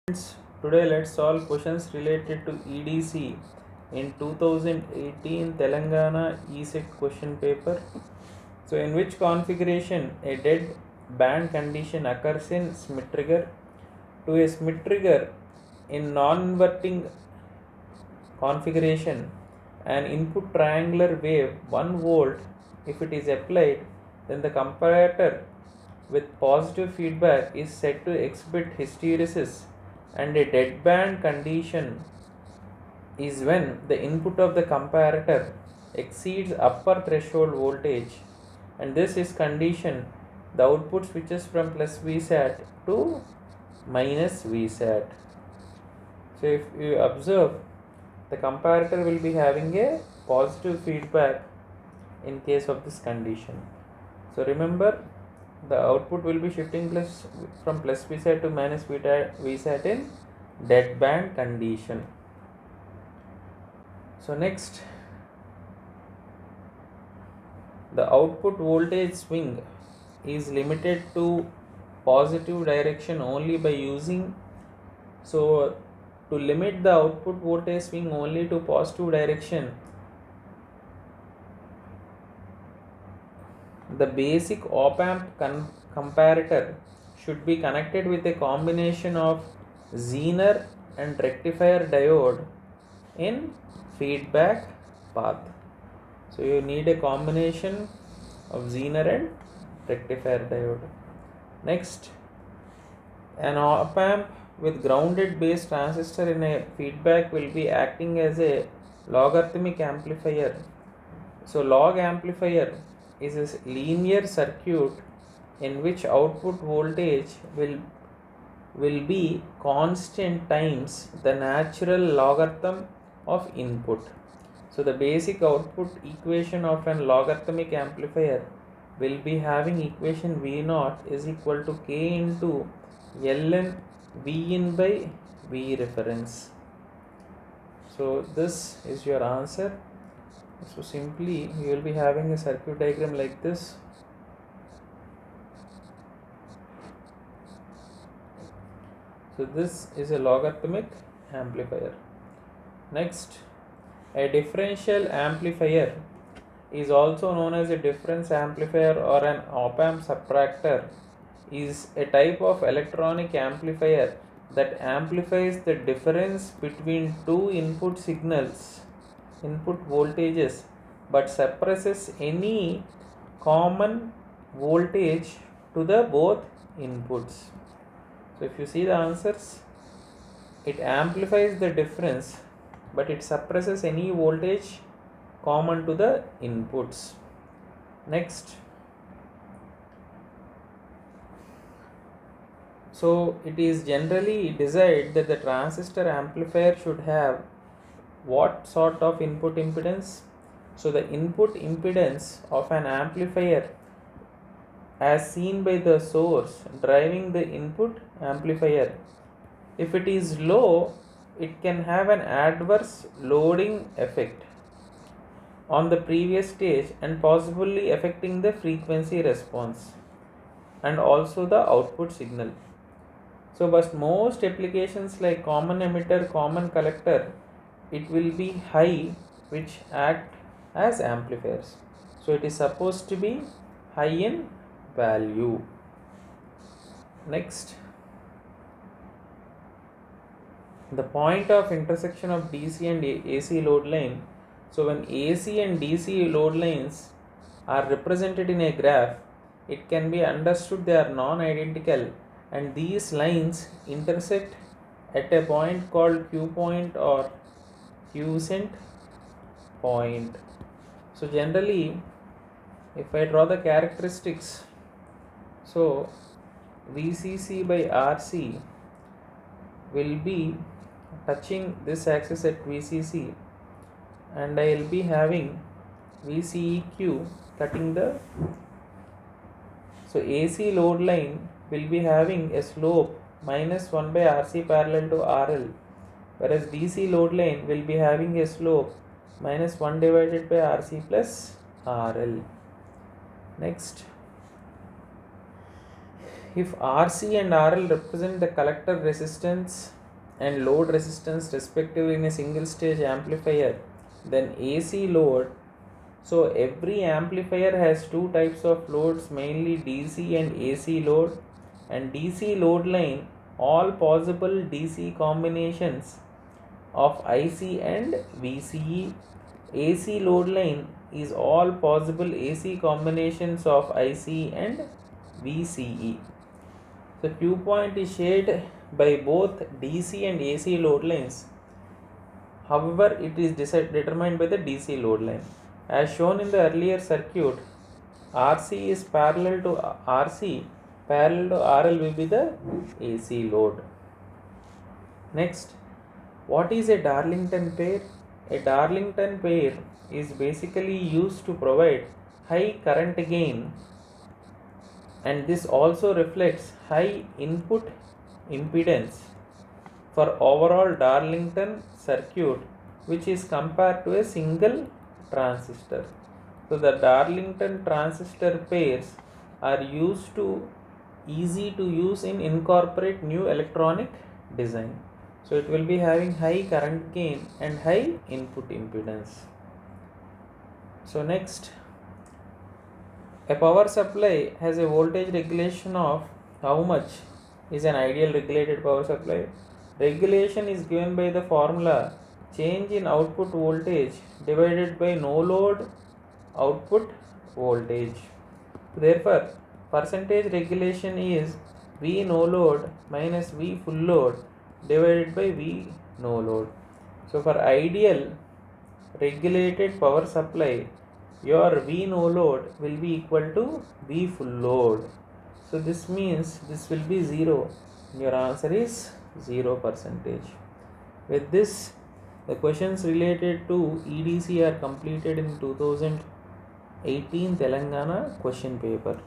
Friends, today let's solve questions related to EDC in 2018 Telangana ESET question paper. So, in which configuration a dead band condition occurs in Smith trigger? To a Smith trigger in non-inverting configuration, an input triangular wave 1 volt, if it is applied, then the comparator with positive feedback is said to exhibit hysteresis, and a deadband condition is when the input of the comparator exceeds upper threshold voltage, and this is condition the output switches from plus Vsat to minus Vsat. So if you observe, the comparator will be having a positive feedback in case of this condition. So remember, the output will be shifting from plus Vsat to minus Vsat in deadband condition. So next, the output voltage swing is limited to positive direction only by using, so to limit the output voltage swing only to positive direction, the basic op-amp comparator should be connected with a combination of Zener and rectifier diode in feedback path. So you need a combination of Zener and rectifier diode. Next, an op-amp with grounded base transistor in a feedback will be acting as a logarithmic amplifier. So log amplifier is a linear circuit in which output voltage will be constant times the natural logarithm of input. So the basic output equation of an logarithmic amplifier will be having equation V0 is equal to K into Ln V in by V reference. So this is your answer. So simply you will be having a circuit diagram like this. So this is a logarithmic amplifier. Next, a differential amplifier is also known as a difference amplifier or an op-amp subtractor, is a type of electronic amplifier that amplifies the difference between two input signals, input voltages, but suppresses any common voltage to the both inputs. So if you see the answers, it amplifies the difference but it suppresses any voltage common to the inputs. Next, so it is generally desired that the transistor amplifier should have what sort of input impedance? So the input impedance of an amplifier as seen by the source driving the input amplifier, if it is low, it can have an adverse loading effect on the previous stage and possibly affecting the frequency response and also the output signal. So but most applications like common emitter, common collector, it will be high, which act as amplifiers. So it is supposed to be high in value. Next, the point of intersection of DC and AC load line. So when AC and DC load lines are represented in a graph, it can be understood they are non-identical and these lines intersect at a point called Q point or quiescent point. So generally, if I draw the characteristics, so VCC by RC will be touching this axis at VCC and I will be having VCEQ cutting the, so AC load line will be having a slope minus 1 by RC parallel to RL, whereas DC load line will be having a slope minus 1 divided by RC plus RL. Next, if RC and RL represent the collector resistance and load resistance respectively in a single stage amplifier, then AC load, so every amplifier has two types of loads, mainly DC and AC load, and DC load line all possible DC combinations of IC and VCE. AC load line is all possible AC combinations of IC and VCE. The Q point is shared by both DC and AC load lines. However, it is determined by the DC load line. As shown in the earlier circuit, RC is parallel to RC, parallel to RL will be the AC load. Next, what is a Darlington pair? A Darlington pair is basically used to provide high current gain, and this also reflects high input impedance for overall Darlington circuit, which is compared to a single transistor. So the Darlington transistor pairs are easy to use in incorporate new electronic design. So it will be having high current gain and high input impedance. So next, a power supply has a voltage regulation of how much is an ideal regulated power supply? Regulation is given by the formula change in output voltage divided by no load output voltage. Therefore, percentage regulation is V no load minus V full load divided by V no load. So for ideal regulated power supply, your V no load will be equal to V full load. So this means this will be 0. Your answer is 0%. With this, the questions related to EDC are completed in 2018 Telangana question paper.